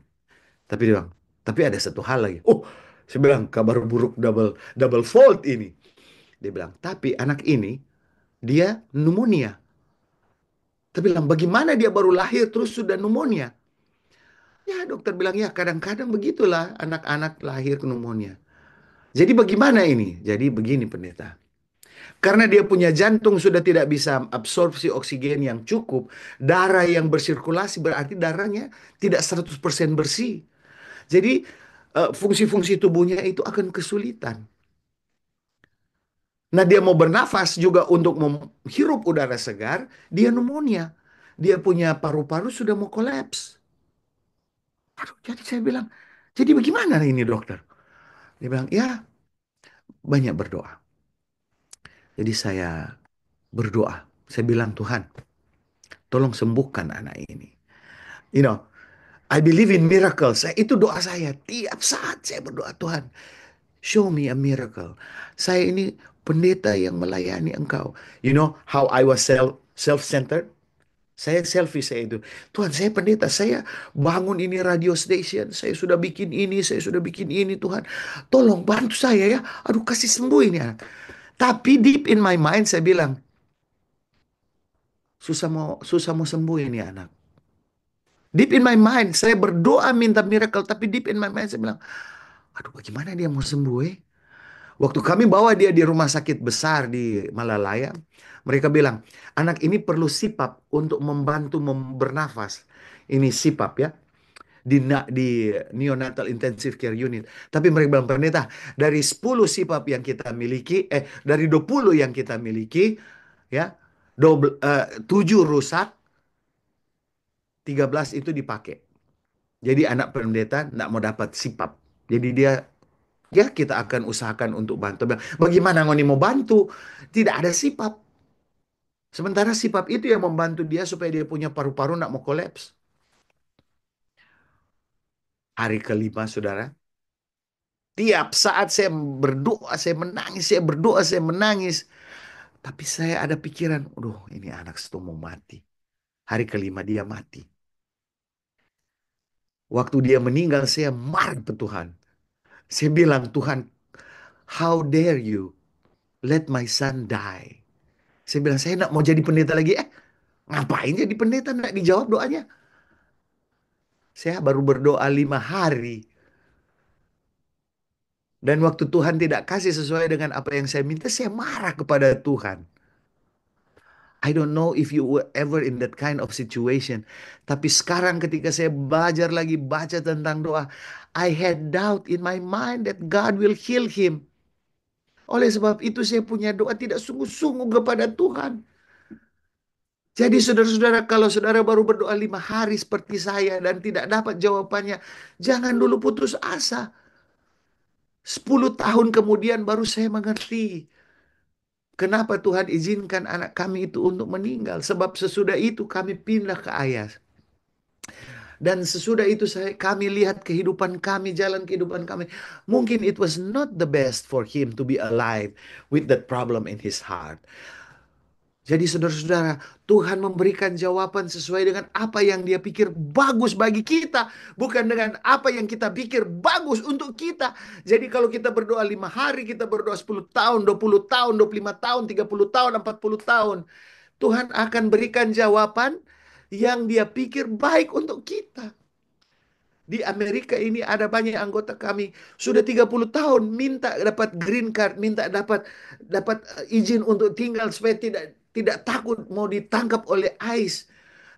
Tapi dia bilang, tapi ada satu hal lagi. Oh, saya bilang kabar buruk double double fold ini. Dia bilang, tapi anak ini dia pneumonia. Tapi bilang, bagaimana dia baru lahir terus sudah pneumonia? Ya, dokter bilang, ya kadang-kadang begitulah anak-anak lahir pneumonia. Jadi bagaimana ini? Jadi begini pendeta. Karena dia punya jantung sudah tidak bisa absorpsi oksigen yang cukup, darah yang bersirkulasi berarti darahnya tidak 100% bersih. Jadi fungsi-fungsi tubuhnya itu akan kesulitan. Nah, dia mau bernafas juga untuk menghirup udara segar, dia pneumonia. Dia punya paru-paru sudah mau kolaps. Aduh, jadi saya bilang, jadi bagaimana ini dokter? Dia bilang, ya banyak berdoa. Jadi saya berdoa. Saya bilang, Tuhan, tolong sembuhkan anak ini. You know, I believe in miracles. Itu doa saya. Tiap saat saya berdoa, Tuhan, show me a miracle. Saya ini pendeta yang melayani Engkau. You know how I was self-centered? Saya selfish saya itu. Tuhan, saya pendeta, saya bangun ini radio station, saya sudah bikin ini, saya sudah bikin ini, Tuhan. Tolong bantu saya ya. Aduh, kasih sembuh ini anak. Tapi deep in my mind saya bilang, susah mau sembuh ini anak. Deep in my mind, saya berdoa minta miracle, tapi deep in my mind saya bilang, aduh bagaimana dia mau sembuh Waktu kami bawa dia di rumah sakit besar di Malalaya, mereka bilang, anak ini perlu CPAP untuk membantu bernafas. Ini CPAP ya, di Neonatal Intensive Care Unit. Tapi mereka bilang, pendeta, dari 10 CPAP yang kita miliki, dari 20 yang kita miliki, ya, 7 rusak, 13 itu dipakai. Jadi anak pendeta nggak mau dapat CPAP. Jadi dia, ya kita akan usahakan untuk bantu. Bagaimana ngoni mau bantu? Tidak ada sipap. Sementara sipap itu yang membantu dia supaya dia punya paru-paru nak mau kolaps. Hari kelima, saudara. Tiap saat saya berdoa, saya menangis, saya berdoa, saya menangis. Tapi saya ada pikiran, aduh ini anak itu mau mati. Hari kelima dia mati. Waktu dia meninggal, saya marah ke Tuhan. Saya bilang, Tuhan, how dare you let my son die? Saya bilang, saya nak mau jadi pendeta lagi. Ngapain jadi pendeta? Nak dijawab doanya. Saya baru berdoa 5 hari. Dan waktu Tuhan tidak kasih sesuai dengan apa yang saya minta, saya marah kepada Tuhan. I don't know if you were ever in that kind of situation. Tapi sekarang ketika saya belajar lagi baca tentang doa, I had doubt in my mind that God will heal him. Oleh sebab itu saya punya doa tidak sungguh-sungguh kepada Tuhan. Jadi saudara-saudara, kalau saudara baru berdoa 5 hari seperti saya dan tidak dapat jawabannya, jangan dulu putus asa. 10 tahun kemudian baru saya mengerti. Kenapa Tuhan izinkan anak kami itu untuk meninggal. Sebab sesudah itu kami pindah ke Ayas. Dan sesudah itu kami lihat kehidupan kami, jalan kehidupan kami. Mungkin it was not the best for him to be alive with that problem in his heart. Jadi saudara-saudara, Tuhan memberikan jawaban sesuai dengan apa yang dia pikir bagus bagi kita. Bukan dengan apa yang kita pikir bagus untuk kita. Jadi kalau kita berdoa 5 hari, kita berdoa 10 tahun, 20 tahun, 25 tahun, 30 tahun, 40 tahun. Tuhan akan berikan jawaban yang dia pikir baik untuk kita. Di Amerika ini ada banyak anggota kami sudah 30 tahun minta dapat green card, minta dapat izin untuk tinggal supaya tidak takut mau ditangkap oleh ICE.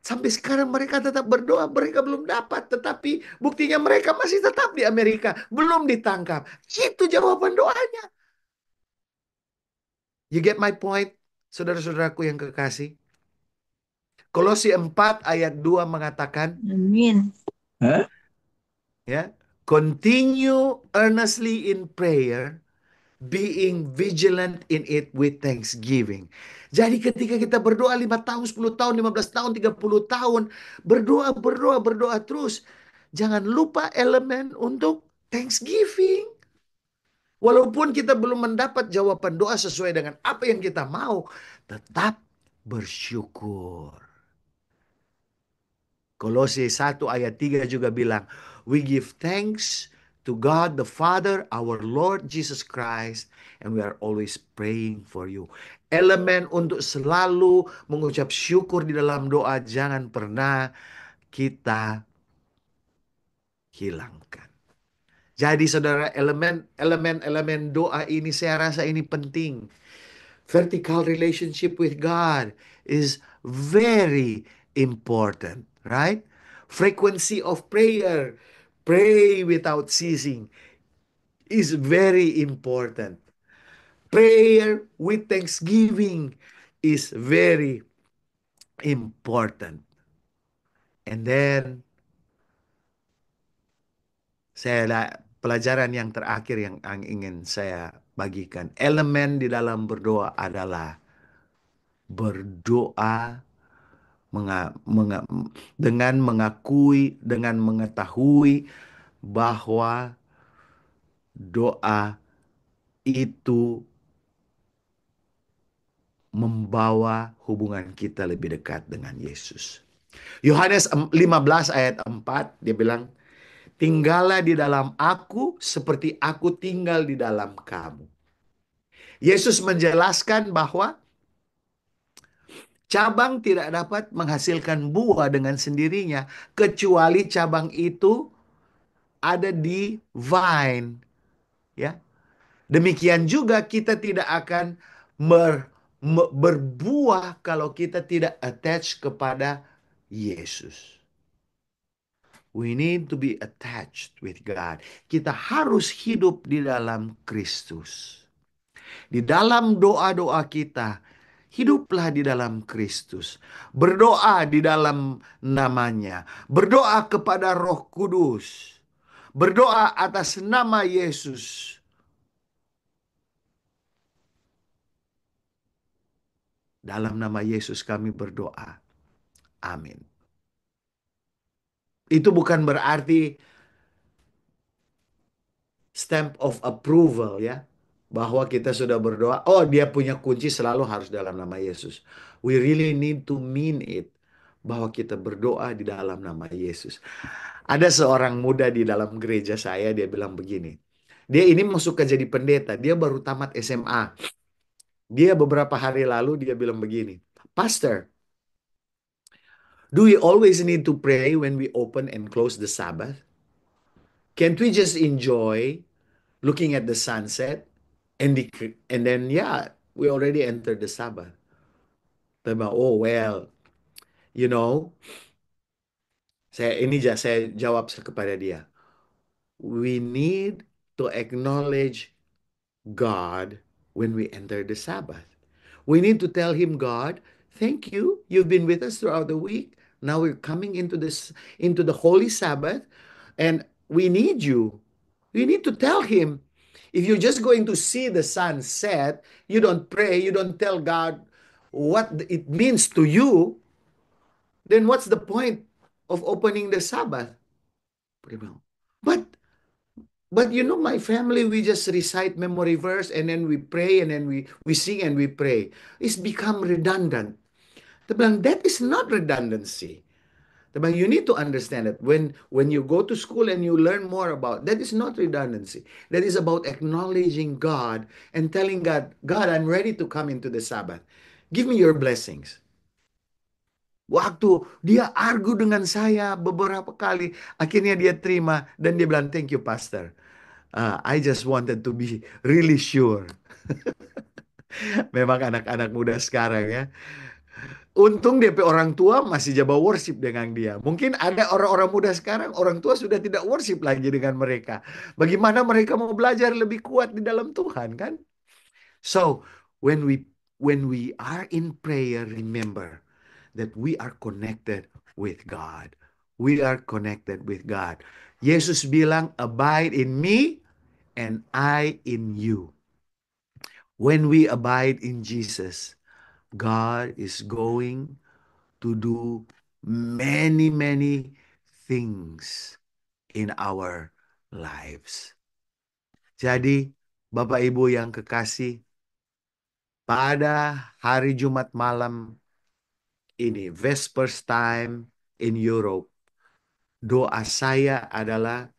Sampai sekarang mereka tetap berdoa, mereka belum dapat, tetapi buktinya mereka masih tetap di Amerika, belum ditangkap. Itu jawaban doanya. You get my point, saudara-saudaraku yang kekasih? Kolose 4 ayat 2 mengatakan, Amin. ya, continue earnestly in prayer, being vigilant in it with thanksgiving. Jadi ketika kita berdoa 5 tahun, 10 tahun, 15 tahun, 30 tahun, berdoa, berdoa, berdoa terus. Jangan lupa elemen untuk thanksgiving. Walaupun kita belum mendapat jawaban doa sesuai dengan apa yang kita mau, tetap bersyukur. Kolose 1 ayat 3 juga bilang, we give thanks to God the Father, our Lord Jesus Christ, and we are always praying for you. Elemen untuk selalu mengucap syukur di dalam doa jangan pernah kita hilangkan. Jadi saudara, elemen doa ini saya rasa ini penting. Vertical relationship with God is very important, right? Frequency of prayer, pray without ceasing, is very important. Prayer with thanksgiving is very important. And then pelajaran yang terakhir yang ingin saya bagikan. Elemen di dalam berdoa adalah berdoa menga- menga- dengan mengakui, dengan mengetahui bahwa doa itu membawa hubungan kita lebih dekat dengan Yesus. Yohanes 15 ayat 4 dia bilang, tinggallah di dalam aku seperti aku tinggal di dalam kamu. Yesus menjelaskan bahwa cabang tidak dapat menghasilkan buah dengan sendirinya kecuali cabang itu ada di vine, ya. Demikian juga kita tidak akan berbuah kalau kita tidak attach kepada Yesus. We need to be attached with God. Kita harus hidup di dalam Kristus. Di dalam doa-doa kita, hiduplah di dalam Kristus. Berdoa di dalam namanya. Berdoa kepada Roh Kudus. Berdoa atas nama Yesus. Dalam nama Yesus kami berdoa. Amin. Itu bukan berarti stamp of approval ya. Bahwa kita sudah berdoa, oh dia punya kunci selalu harus dalam nama Yesus. We really need to mean it. Bahwa kita berdoa di dalam nama Yesus. Ada seorang muda di dalam gereja saya, dia bilang begini. Dia ini masuk ke jadi pendeta, dia baru tamat SMA. Dia beberapa hari lalu dia bilang begini, Pastor, do we always need to pray when we open and close the Sabbath? Can't we just enjoy looking at the sunset and then yeah, we already entered the Sabbath. Tapi, oh well, you know, saya jawab kepada dia. We need to acknowledge God when we enter the Sabbath. We need to tell him, God, thank you. You've been with us throughout the week. Now we're coming into the holy Sabbath, and we need you. We need to tell him. If you're just going to see the sun set, you don't pray, you don't tell God what it means to you, then what's the point of opening the Sabbath? But But you know, my family, we just recite memory verse and then we pray and then we sing and we pray. It's become redundant. Tabang, that is not redundancy. Tabang, you need to understand that when you go to school and you learn more about, that is not redundancy. That is about acknowledging God and telling God, God, I'm ready to come into the Sabbath. Give me your blessings. Waktu dia argu dengan saya beberapa kali, akhirnya dia terima dan dia bilang, thank you, Pastor. I just wanted to be really sure. Memang anak-anak muda sekarang ya. Untung DP orang tua masih jaga worship dengan dia. Mungkin ada orang-orang muda sekarang, orang tua sudah tidak worship lagi dengan mereka. Bagaimana mereka mau belajar lebih kuat di dalam Tuhan kan? So, when we are in prayer, remember that we are connected with God. We are connected with God. Yesus bilang, abide in me and I in you. When we abide in Jesus, God is going to do many, many things in our lives. Jadi, Bapak Ibu yang kekasih, pada hari Jumat malam ini, Vespers time in Europe, doa saya adalah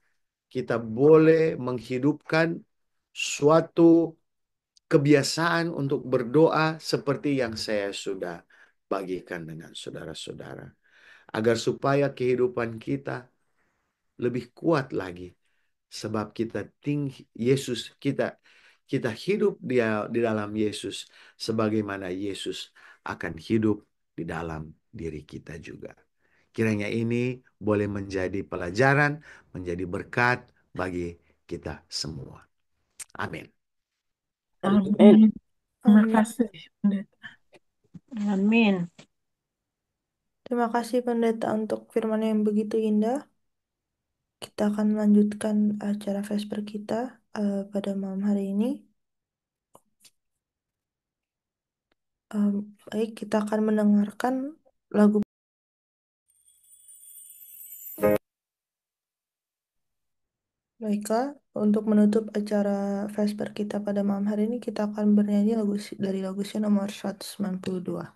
kita boleh menghidupkan suatu kebiasaan untuk berdoa seperti yang saya sudah bagikan dengan saudara-saudara. Agar supaya kehidupan kita lebih kuat lagi. Sebab kita tinggi Yesus, kita hidup di dalam Yesus sebagaimana Yesus akan hidup di dalam diri kita juga. Kiranya ini boleh menjadi pelajaran, menjadi berkat bagi kita semua. Amin. Amin. Terima Amin. kasih, Pendeta. Amin. Terima kasih pendeta untuk firman yang begitu indah. Kita akan melanjutkan acara Vesper kita pada malam hari ini. Baik, kita akan mendengarkan lagu. Baiklah, untuk menutup acara Vesper kita pada malam hari ini, kita akan bernyanyi lagu dari lagu Sia nomor 192.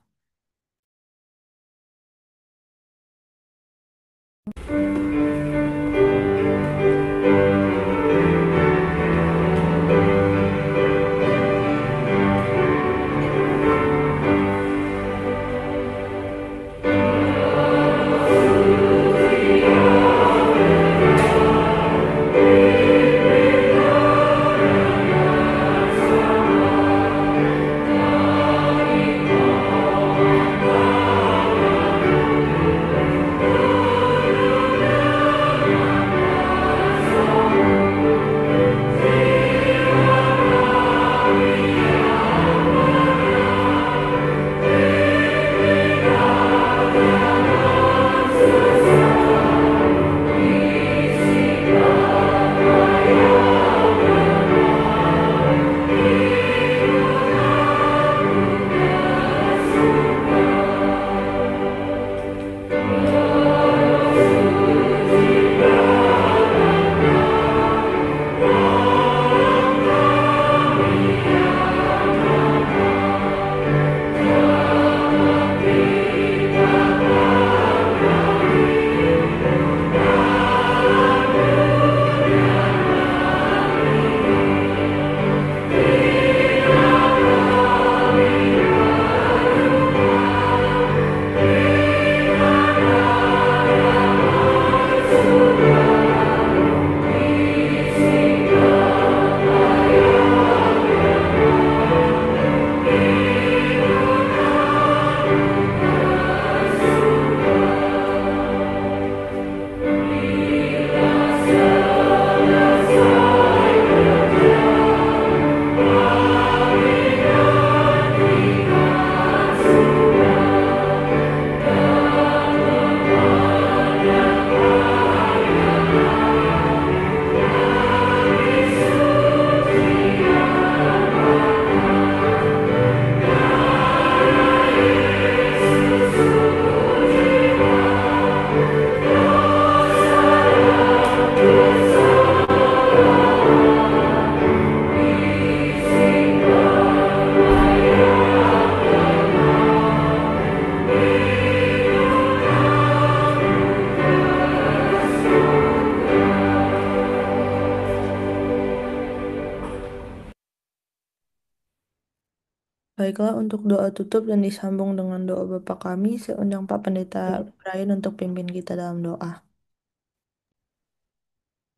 Baiklah, untuk doa tutup dan disambung dengan doa Bapa kami, saya undang Pak Pendeta Brian untuk pimpin kita dalam doa.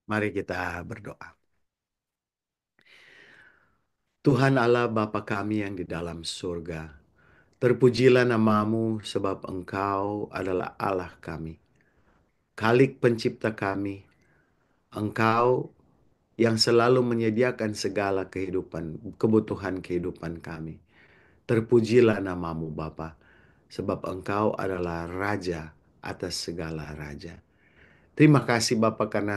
Mari kita berdoa. Tuhan Allah Bapa kami yang di dalam surga, terpujilah namamu sebab Engkau adalah Allah kami, Khalik pencipta kami. Engkau yang selalu menyediakan segala kebutuhan kehidupan kami. Terpujilah namamu Bapa, sebab Engkau adalah Raja atas segala raja. Terima kasih Bapa karena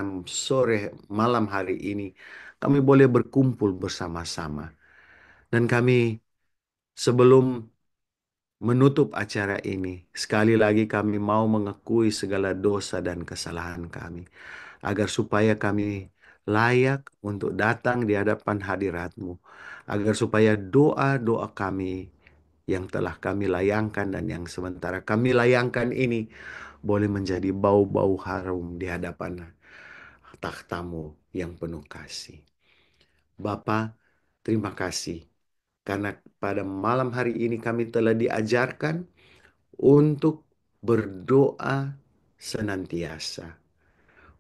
malam hari ini kami boleh berkumpul bersama-sama. Dan kami sebelum menutup acara ini. Sekali lagi kami mau mengakui segala dosa dan kesalahan kami, agar supaya kami layak untuk datang di hadapan hadirat-Mu, agar supaya doa-doa kami yang telah kami layangkan dan yang sementara kami layangkan ini boleh menjadi bau-bau harum di hadapan takhta-Mu yang penuh kasih. Bapa, terima kasih karena pada malam hari ini kami telah diajarkan untuk berdoa senantiasa,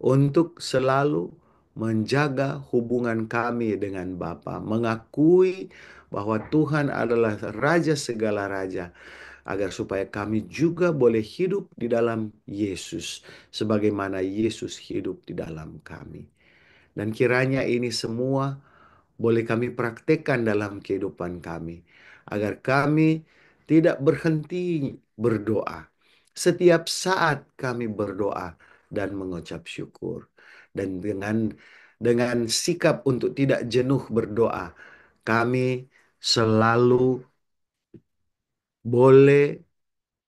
untuk selalu menjaga hubungan kami dengan Bapa, mengakui bahwa Tuhan adalah Raja segala raja, agar supaya kami juga boleh hidup di dalam Yesus, sebagaimana Yesus hidup di dalam kami. Dan kiranya ini semua boleh kami praktekkan dalam kehidupan kami, agar kami tidak berhenti berdoa. Setiap saat kami berdoa dan mengucap syukur. Dan dengan sikap untuk tidak jenuh berdoa, kami selalu boleh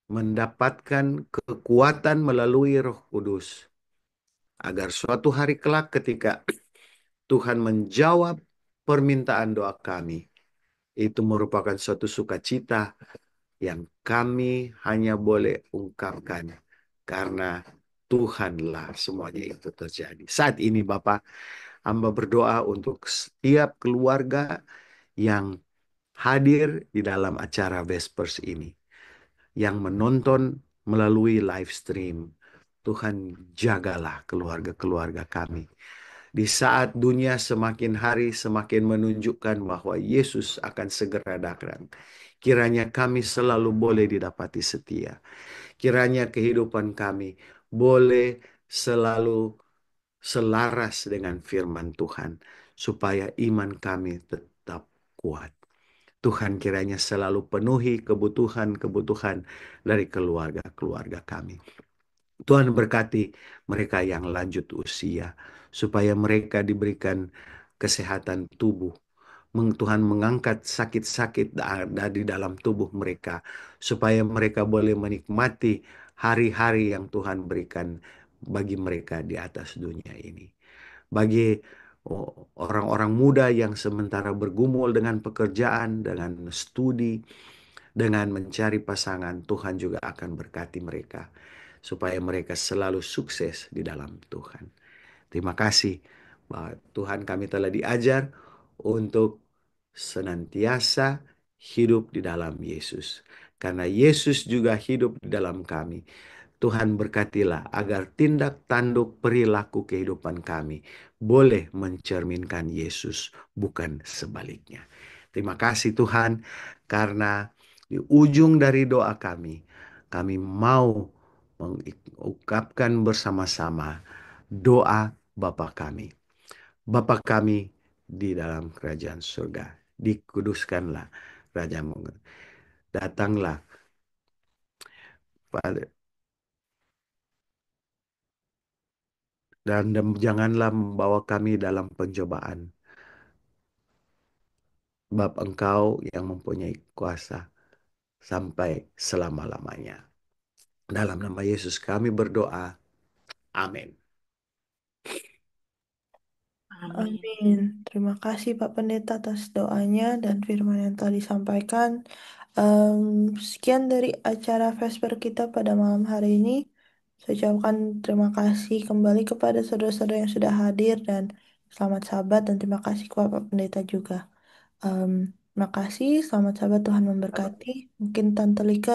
mendapatkan kekuatan melalui Roh Kudus, agar suatu hari kelak ketika Tuhan menjawab permintaan doa kami, itu merupakan suatu sukacita yang kami hanya boleh ungkapkan karena Tuhanlah semuanya itu terjadi. Saat ini Bapak, hamba berdoa untuk setiap keluarga yang hadir di dalam acara Vespers ini, yang menonton melalui live stream. Tuhan, jagalah keluarga-keluarga kami. Di saat dunia semakin hari semakin menunjukkan bahwa Yesus akan segera datang, kiranya kami selalu boleh didapati setia. Kiranya kehidupan kami boleh selalu selaras dengan firman Tuhan, supaya iman kami tetap kuat. Tuhan kiranya selalu penuhi kebutuhan-kebutuhan dari keluarga-keluarga kami. Tuhan berkati mereka yang lanjut usia, supaya mereka diberikan kesehatan tubuh. Tuhan mengangkat sakit-sakit di dalam tubuh mereka, supaya mereka boleh menikmati hari-hari yang Tuhan berikan bagi mereka di atas dunia ini. Bagi orang-orang muda yang sementara bergumul dengan pekerjaan, dengan studi, dengan mencari pasangan, Tuhan juga akan berkati mereka, supaya mereka selalu sukses di dalam Tuhan. Terima kasih bahwa Tuhan, kami telah diajar untuk senantiasa hidup di dalam Yesus. Karena Yesus juga hidup di dalam kami. Tuhan berkatilah agar tindak tanduk perilaku kehidupan kami boleh mencerminkan Yesus, bukan sebaliknya. Terima kasih Tuhan, karena di ujung dari doa kami mau mengungkapkan bersama-sama doa Bapa kami. Bapa kami di dalam kerajaan surga, dikuduskanlah rajamu. Datanglah, Pada dan janganlah membawa kami dalam pencobaan. Sebab Engkau yang mempunyai kuasa sampai selama-lamanya. Dalam nama Yesus kami berdoa. Amin. Amin. Amin. Terima kasih Pak Pendeta atas doanya dan firman yang telah disampaikan. Em, Sekian dari acara Vesper kita pada malam hari ini. Saya ucapkan terima kasih kembali kepada saudara-saudara yang sudah hadir dan selamat sahabat dan terima kasih kepada Pak Pendeta juga. Terima kasih, selamat sahabat, Tuhan memberkati. Mungkin Tante Lika